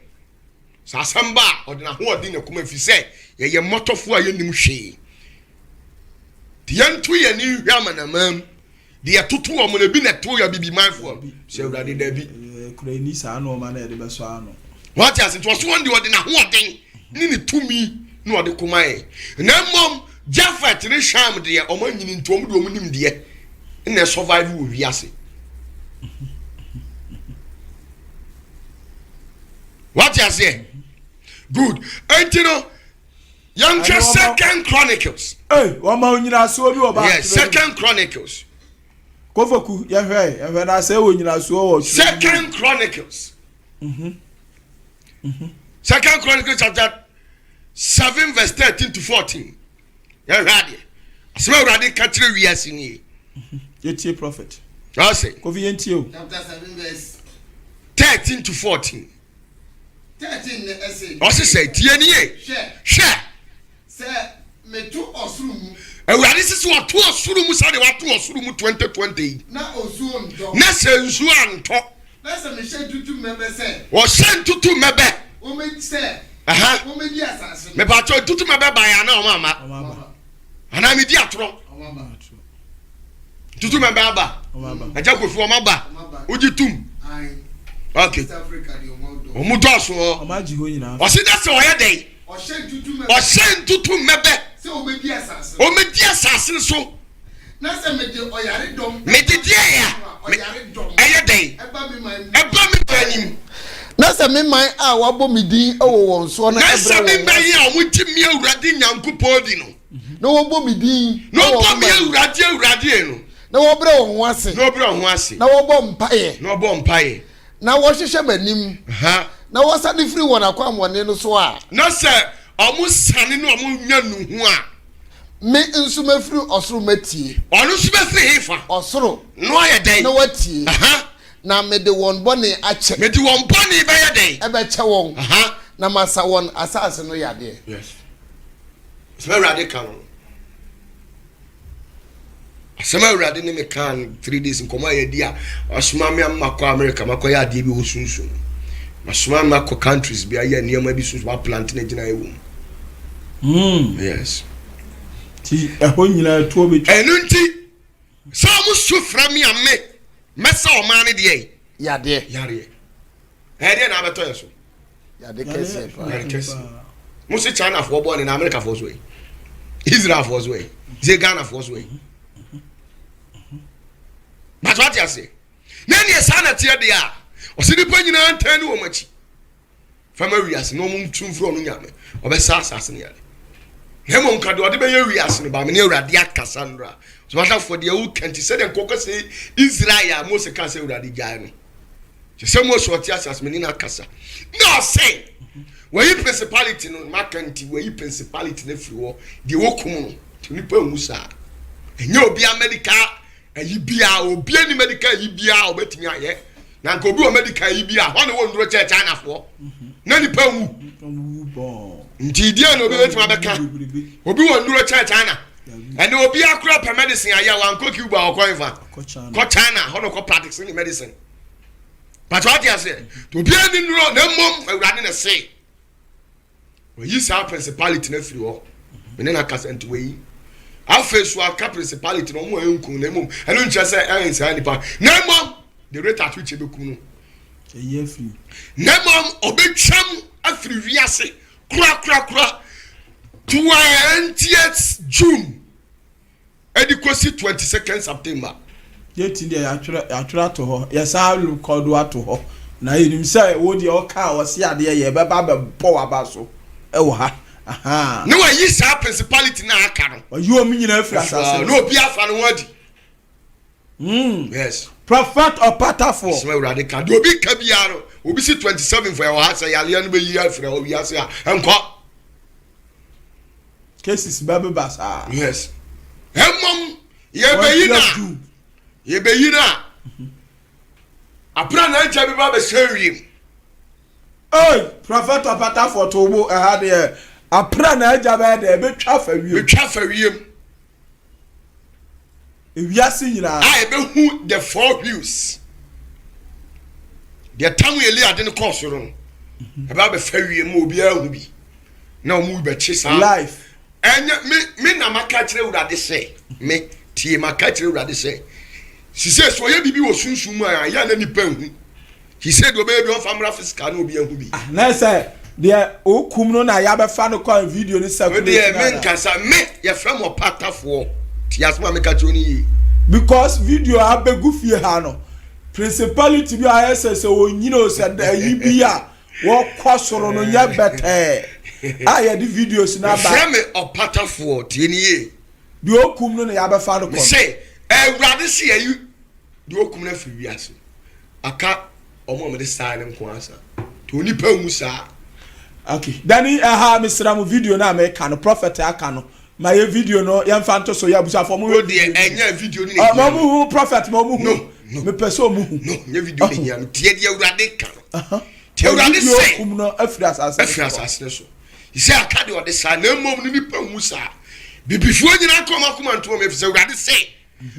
Sa samba odina ho odin na kuma fi say, ye motofo a yenim hwe. Yantu ye ni hwama na mam de atoto o mo na bi na to ya bibi manfo se urade da bi kura ni sa na o ma na de beso ano what as it was one de odi na ho odin ni ni tumi na odi kumae na mom Jafet ni sham de o ma nyini ntom de o mu nim de na survive wo wiase what you say good entino Young Second Chronicles. Hey, one man nyina so obi oba. Yes, Second Chronicles. Kofoku, ya hwe na say wo nyina so wo. Second Chronicles. Second Chronicles chapter 7 verse 13 to 14. Ya hwe. Asema urade ka kire wiase ni. Yetie prophet. I say. Kofi yentie o. Chapter 7 verse 13 to 14. 13 ne essay. Osi say tie ni e. Share. Say metu osuru mu. Ewurade sisi watu osuru mu sa de watu osuru mu 2020. Na osuo nto. Na se nsu anto. Na se me hye tutu mebe say. Wo hye tutu mebe. O me say. O me di asase. Me ba cho tutu mebe ba ya na o mama. Ana me di atro. Tutu mebe aba. Aja kofi o maba. Oji tum. Ai. Okay. South Africa di o modo. O mu doso o. O ma ji ho nyina. O si that say o ye dey. O hye tutu mebe. O hye tutu mebe. Say o me di asase. O me di asase so. Na se me di oyare dom. Me di dia ya. Oyare dom. Eye dey. Eba mi man. Eba mi panim. Na se me man a wabo mi din ewo won so na ebra. Na se me man ya o mu ti mi awurade nyankopon di no. Na wabo mi din. No bo mi awurade no. Na wo bre wo ho ase. No bre wo ho ase. Na wo bo mpaye. No bo mpaye. Na wo hwehwe manim. Na wo sane free won akwamone no so a. Na se omu sane no omu nya nuhu a. Me nso mafiri osoro matie. Onu so mafiri hefa. Osoro. No aye den. Na watie. Na me de won bone ache. Me de won bone be ye den. Ebe che won. Na masa won asase no yade. Yes. It's very radical. Asema urade ni me kan 3 days nkoma ye dia osuma me amakọ America makọ ya de bi hosunsun masuma makọ countries bi aye niam bi sunsun ba plant na gina ewu yes ti eho nyina to be twa enu nti so mu sufra mi ame mesa o man de yade yare ede na abeto yeso yade kese pa mu si China for born in America for so Israel for so ze Ghana for so but what you say nani esana tie de a osidi pa nyina antani wo machi fama wiase no mum tumfro no nyame obesa asase ne yale hemo nkado ade be ye wiase no ba me ne urade akasandra so matter for the who can't say dem kokko say Israel Moses can say urade gyae no je say Moses oti asas me ni na kasa no say we yi principality no makanti we yi principality na free wo de wokum no to nipa musa enye obi America ayi bia obi ani medical ayi bia obetimi aye na nka obi o medical ayi bia ho ne wo nduro church anafo na nipa wu nti dia no obi wetima beka obi wo nduro church ana ene obi akura pa medicine aya wan ko Cuba okoifa ko China ho no ko practice in medicine but what you say to obi ani nduro na mom awurade ne say we yi sa principality na free wo me na kasa nti we yi afesu aka principality no mo enkun na mom eno nche say en say nipa na mom the rate at which e bekum no eye free na mom obetwam afri wiase kura 20th June edikosi 22nd September yeti dia atwera to ho yesa record ato ho na yenim say wo dia o ka o se ade ye beba be po abaso e wo ha aha no wa yi sa principality na aka no oyi o mi nyina afri asase no obi afa no wadi yes prophet opatafo so urade ka do obi ka biaro obi si 27 for your house ya le no be yi afri o wi ase a enko cases baby basa yes emom ye be yi na apra na ncha bi ba be shewim oi prophet opatafo to bo ha de apra na aja ba de be twa fa wiem ewiase nyina I be who the four views the time we eli ade ne course ro e ba be fa wiem obi a hu bi na o mu be chi sa life enya me na maka kire urade se me tie maka kire urade se she says so ye bibi wo sunsun a ya na nipa hu he said obi be on family physical na obi a hu bi na say the okum no na ya be fa no call video ni circulate we dey men kasa me ye from opatafo tiasma me ka choni because video abegu fie ha no principality bi ISS onyina o se da yi bi a wo kwasoro no nya bete aye the videos na ba from opatafo tieniye the okum no na ya be fa no call say urade se ayi the okum na fi wiase aka omo me de sign nko asa to nipa mu sa okay dani aha misra mu video na me ka no prophet aka no my video no yam fanto so ya busa for mu we dey enya video ni ma mu prophet ma mu me person mu no nya video ni ya tie de urade ka no tie urade say okum no afri asase so you say aka de ode sa na mom ni nipa mu sa bibifuo nyina koma koma nto me say urade say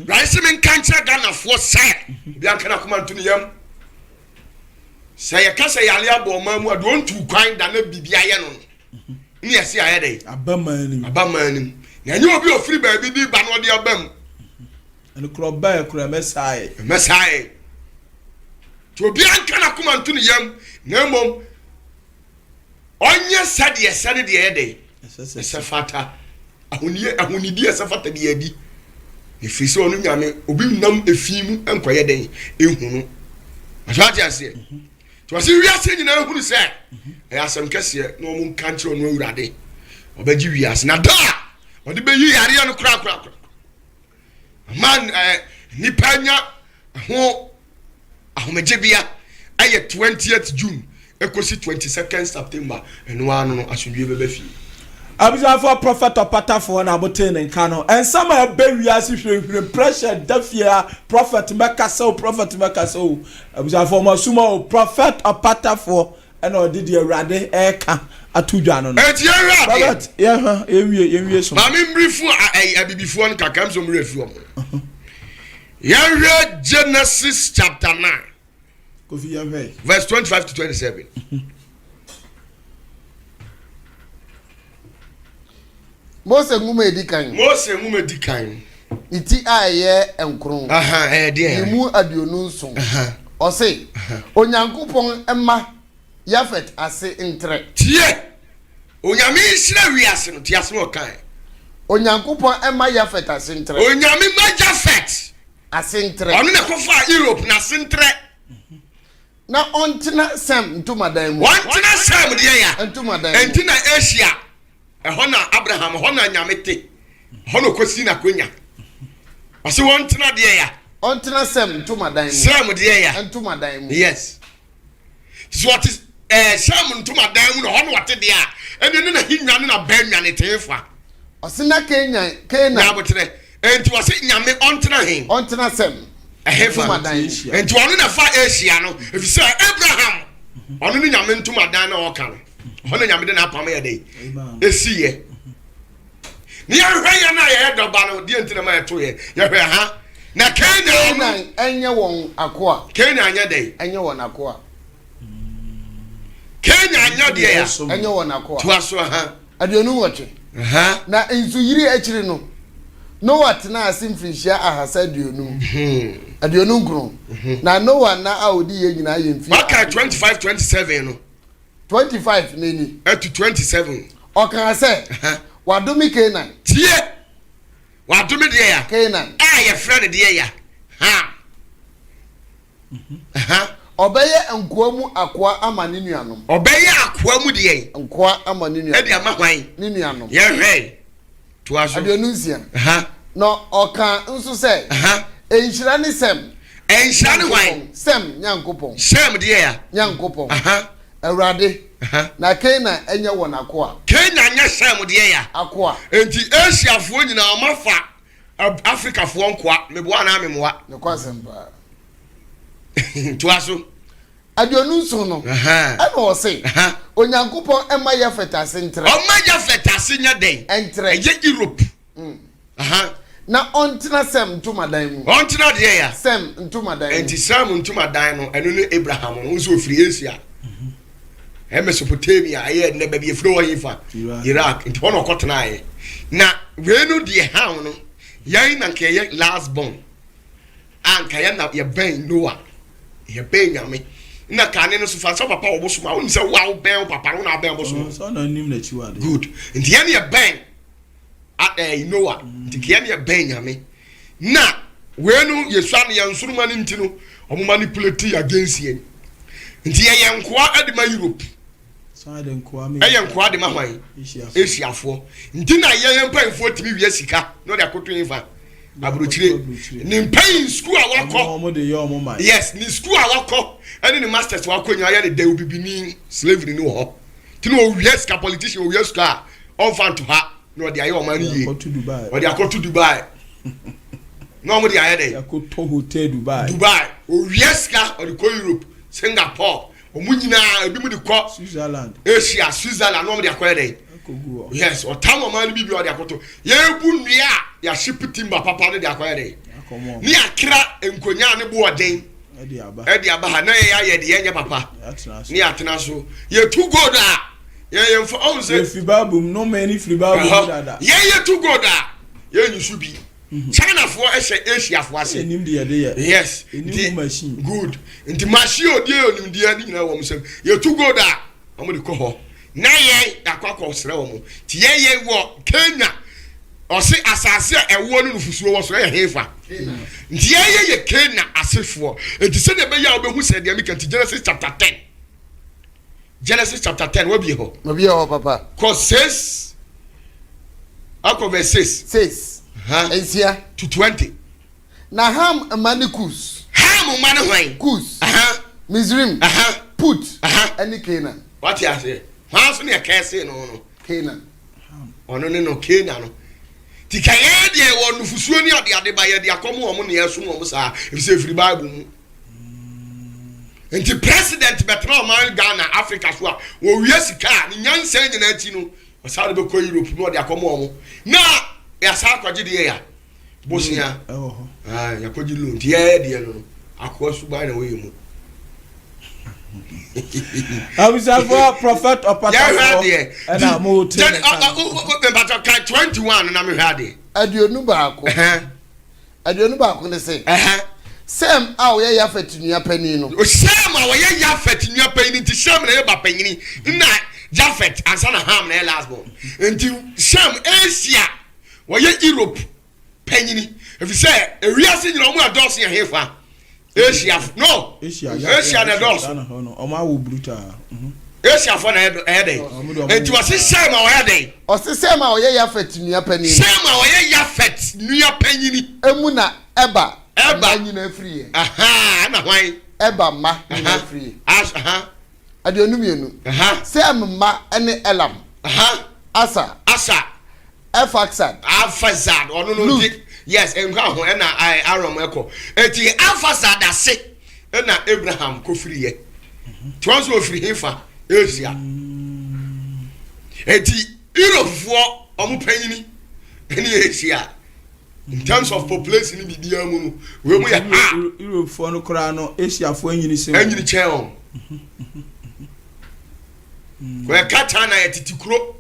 urade say men kancha Ghana for say bi anka na koma nto ni yam say ya kasa ya le abo ma mu ado ntu kwan da na bibia ye no ni ese aye dey abamanim na nyi obi ofiri ba bi di ba no de abam and kroba kura mesai to bi anka na kuma ntu ni yam na mom onye sade de ye dey ese fata ahuni di ese fata de adi efisi onu nyame obi nam efimu enkoye den ehunu aswati ase to ase wiase nyina ehunu se asem kese no mu kanchiro no urade obaji wiase na da odi be yi yare no kura man nipanya ho ahomejebia aye 20th June ekosi 22nd September eno anu no asundwe bebe fi abisa for prophet opatafo na aboten nka no ensama be wiase hwehwere pressure dafia prophet mekasa abisa for masuma prophet opatafo and or did you rade eka atudwa no Robert yenwie so ma me brief abibifo no kakam so mrefu Yahweh Genesis chapter 9 Kofi Yahweh verse 25 to 27 Mose ngume edikan iti aye enkron de mu aduonu nson ose onyankopon emma Yafet ase entre tie onyame hira wiase no tiase no kan onyankopon emma Yafet ase entre onyame ma Yafet ase entre onu na kofa Europe na ase entre na ontina sam ntumadan mu ontina sam de ya ntumadan entina Asia ehona Abraham hona nyamete hona kosi na konya ase won tena de ya on tena sem ntoma dan mu sem de ya ntoma dan mu yes so what is sem ntoma dan mu no hona wate de ya ene na hinwa na banwa ne tefa osina Kenya na botre enti wase nyame on tena hin on tena sem ntoma dan enti wonu na fa Asia no if say Abraham onu ni nyame ntoma dan na o kan hona nyame de na apam ya dey esiye ni ahwe na ye doba no die ntina ma eto ye hwe ha na Kenya enye won akoa Kenya anya dey enye won akoa Kenya anya dey ya enye won akoa to aso ha aduonu woche na enzu yiri akiri no Noah na asimfrishia ahasa aduonu nkro na Noah na audi ye nyina ye mfi waka 25 27 no 25 neni to 27 okan se wadumi Canaan tie wadumi de ya Canaan ye friend de ya obeye nkoa mu akoa ama ne nuanom obeye akoa mu de nkoa ama ne nuanom e de ama hwan ne nuanom ye hwe to aso aduonu nsia no okan nso se enhyira ne sem enhyira ne hwan sem nyankopon sem de ya nyankopon Awurade na Kenya enye won akoa Kenya nya sem de ya akoa enti Asia fo nyina o mafa Africa fo nkoa meboa na memwa ne kwasemba to aso aduonu nso no ana o se onyankopon ema ye fetase ntre o ma ye fetase nya den entre ye Europe na ontena sem ntoma dan mu ontena de ya sem ntoma dan enti sem ntoma dan no eno ne Abraham no nso ofiri Asia Mesopotamia aye ne ba bi efro wo yifa Iraq nti hono kotena aye na wenu de ha no yan na nke ye last born anka ye na ye ben Noah ye ben nyame na kane no so fa so papa obosuma won se wa ben papa won na ben obosuma so na nim na chiwa de good nti ye ne ben Noah nti ke ye ne ben nyame na wenu ye swa ne yansuruma ne nti no omo manipulate against ye nti ye nkoa adima Europe sade nkoa me nkoa de ma hwan Asia fo nti na ye mpanfo timi wi sika no de akoto infa abrochire ni mpan school awako omo de ye omo man yes ni school awako ene ni masters wakonya ya de ubibini slavery ni ho ti no wi sika politician wi sika on fan to ha no de aye o man ye o de akoto Dubai no mo de aye de akoto hotel Dubai o wi sika o de ko Europe Singapore omunyina ebi mu de ko Switzerland Asia Switzerland no mo de akoye de yes o tam o man bi o de akoto ye bu nua ya ship timber papa no de akoye de ni akra enkonya ne bo oden e di aba ha na ye de ye papa ni atena so ye too good ye for on say fribabum no many fribabum dada ye too good ye nyusu bi China for Asia for ase enim de ye yes enim machine good nti machine odi onim de ani nyina wo msem ye too good omo de ko ho na ye akwakọ sere wo mo ti ye wo Kenya o se asase ewo no nufusuo wo so ye hefa nti ye Kenya asefo enti se de be ya obehu se de amika Genesis chapter 10 wabi ho papa cause says verse 6 Asia to 20 na Ham Manikus Ham man hwan Kus Mizrim Put any Canaan what you say Hanso ne kese no Canaan ono ne no Kenya no ti kaye de wo nufusuo ni ade ba ye de akomo omo ne yeso mo sa if say free Bible mu enti president betra man Ghana Africa so wo wie sika ni nyansa nyina ati no o sa de be ko Europe no de akomo omo na ya sa kwaje de ya bosia ya kwaje lo nti ye de no akwa suba na we mu Abisafo prophet opatafo na mo te but 21 na me hade aduonu baako ne se Sem a wo ye Yafet nua pani no Sem a wo ye Yafet nua pani nti Sem na ye ba panyini na Yafet ansa na Ham na last born nti Sem Asia wo ye Europe panyini if say ewiase nyina omo ados ya hefa Asia no Asia na dos o ma wo bruta Esiafo na ɛyɛ enti wɔse sɛm a wɔyɛ dɛn ɔse sɛm a ɔyɛ Yafet nua panyin sɛm a wɔyɛ Yafet nua panyini emu na ɛba nyina afiri aha na hwan ɛba ma nyina afiri aduonu mienu sɛm ma ɛne Elam Asa Efaksad ɔno no yes enka ho ɛna Aram ɛkɔ enti Efaksad ase ɛna Abraham kofiriye twanso ofiri hefa Asia enti Europefoɔ ɔmo panyini ɛne Asia in terms of population ni bidia mu no we mu yɛ Europefoɔ no kora no Asiafoɔ anyini sem anyini kyɛn we kata na yɛtitikuro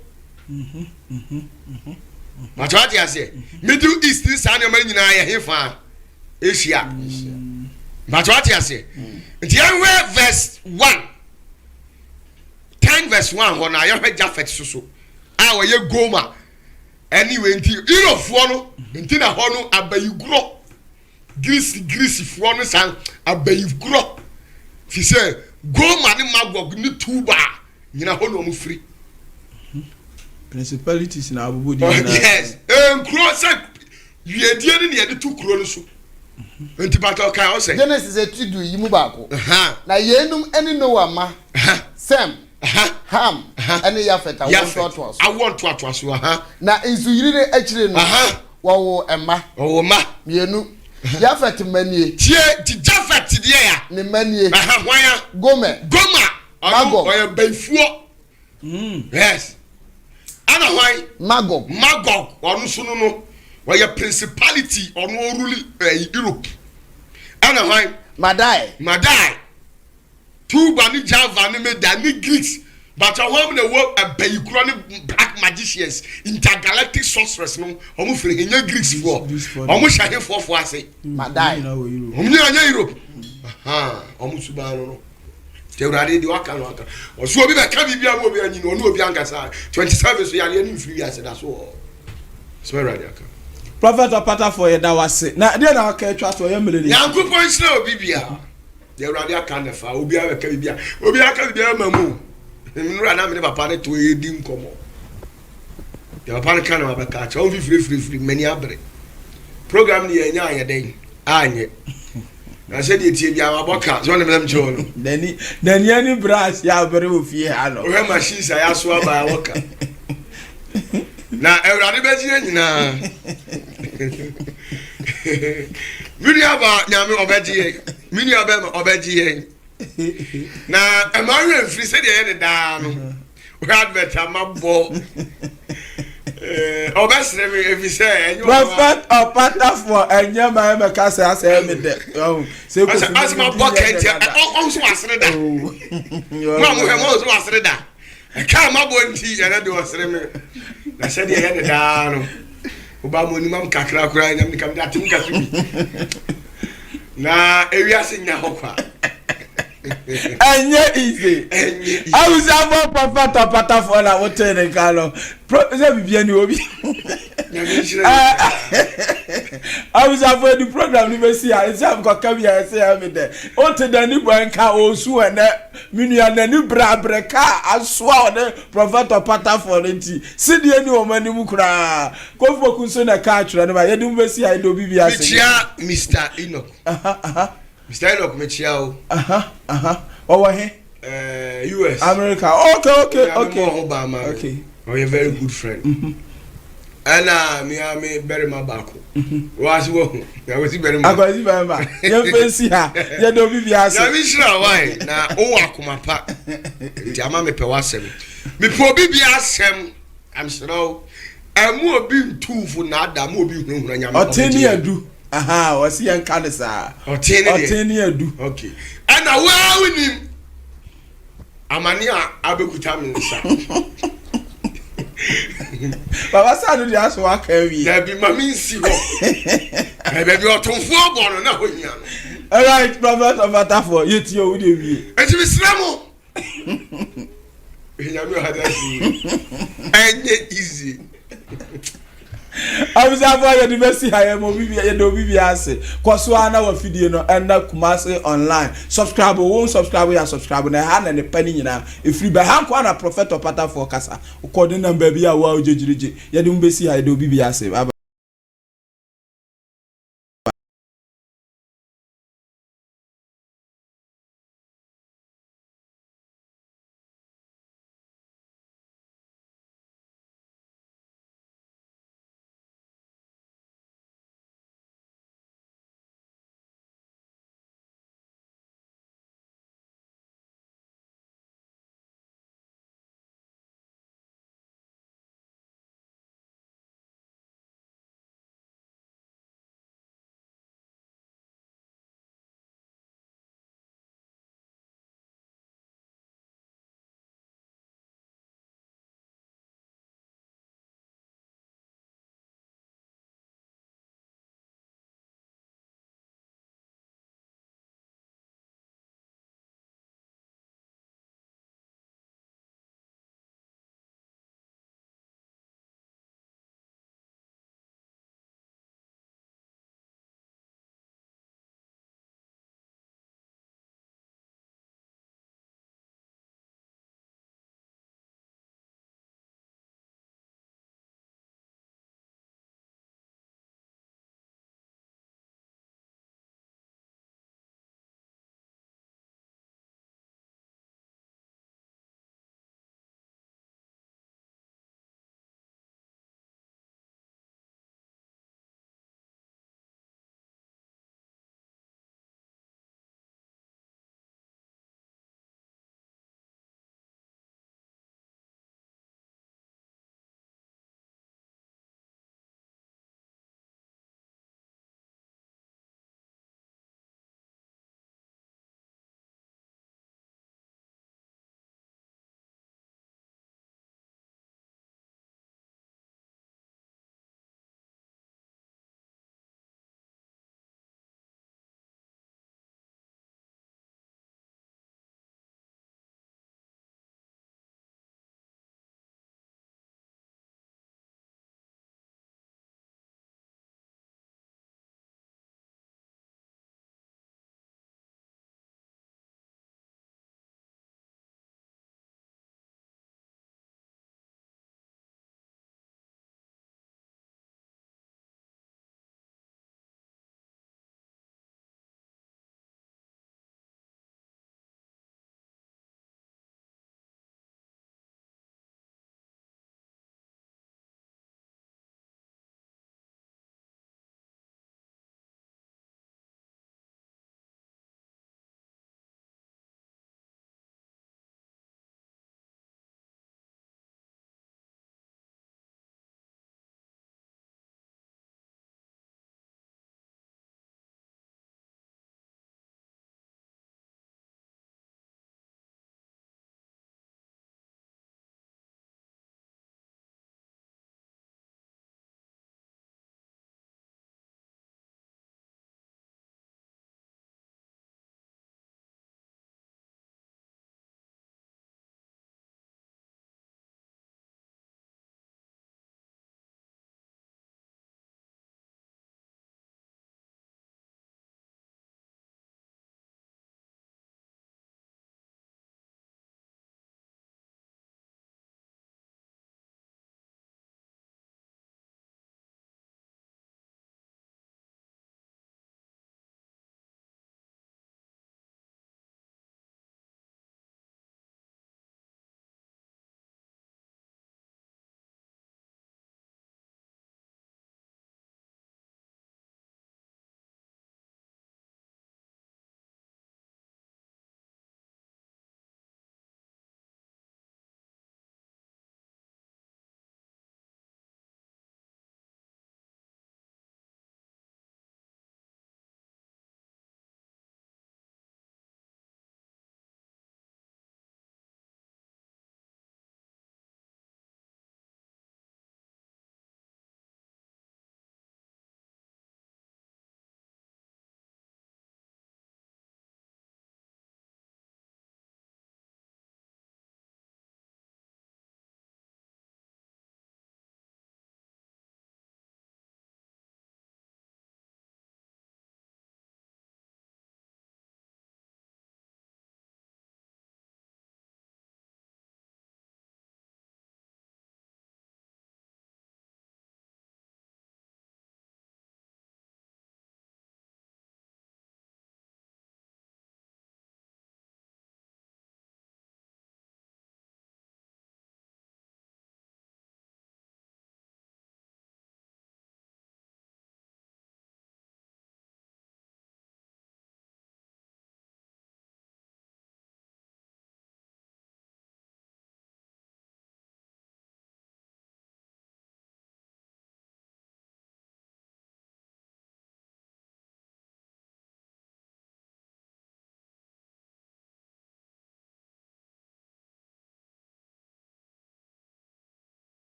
matwati ase Middle East ni saa nneɛma nyinaa yɛ hefa Asia matwati ase nti yɛhwɛ verse 1 10 verse 1 hɔ na yɛhwɛ Jafet soso a wɔyɛ Goma anyway nti Europefoɔ no nti na hɔ no abayiguro Greece foɔ no san abayiguro fi sɛ Goma ne Magog ne Tuba nyina hɔ no mu free principalities na abubu di yes nkuro sɛ wiedie ne yɛde tu kuro no so nti battle kan o sɛ Genesis etudu yi mu baako na yenum ene Noah ma Sem Ham ene Yafet awon to so na nsuyiri ne akire no wo ema mienu Yafet manie tie ti Jafet die ya ne manie hwan Goma Magog oya baifuo yes ana hwan Magog onu sunu no oya principality onu rule Europe ana hwan Madai Tuba ni Java ni Meda ni Greeks but hwan na wo abayikuro ni black magicians intergalactic sorcerers no omu fere henya Greeks fo omu hyahe fo ase Madai omu nya Europe omu suba no Teurade di waka no aka oso obi be ka bibia mo obi anyi no no obi ankasa 27 so yale ni free ase da so Teurade aka Prophet Opata for yeda wase na dey na aka etwa so yemele ni Yankopon sina obi bia Teurade aka na fa obi aka bibia mamu nura na me papa ne to edi nkomo ya papa ne kana mabeka cha obi free mani abre program ni enya anyeden anye na se de tie bia maboka so ne mem cho no dani ani brass ya bere ofie ha no we machine sa ya so aba woka na Ewurade beji nyina mini aba nyame obeji na emare free se de ye da no we advert amabo obesre me efi se Prophet Opata for enya ma me ka se ase me de se ko as my bucket on so asre da mo so asre da ka ma bo nti ya na de asre me na se de ye da no oba mo ni mam kakra kura nyam ni kam da tim ka tubi na ewiase nya hokwa enye easy awusa for Prophet Opata for na wote ne kalo se bibia ni obi awusa for the program ni be see a se am ko ka bia se am de o te dani banka osu ene minua nani brabreka asoa ne Prophet Opata for nti sidie ni o mani mu kura ko foku so na ka atwere ne ba ye dum be see a do bibia se Mr. Enoch Mr. Enoch mechia o owo he US America okay oh you're very good friend and me bury my back was wo I was bury my you fancy ha you do bibia se na me sure why na o akoma pa ti ama me pe wasem me po bibia asem I'm sure emu obi ntufu na adam obi hunhuna nyama oteni adu wasi yanka ne saa oteni adu okay and na wa winim amani abekuta me nsa baba sa no dia so aka wi na bi mami nsi ho e be bi otonfo obo no na honya no all right Prophet Opata for yeti o de wi enti bi sramo enya mi hada si enye easy Observe your university higher movie and obi ase. Kwaso ana wa fidie no enda Kumasi online. Subscribe won subscribe ya subscribe na ha na ne pani nyina. Efri ba ha kwa na prophet opata for kasa. Ukodi number bi a wa ojejirije. Ye de mbesi ha de obi ase.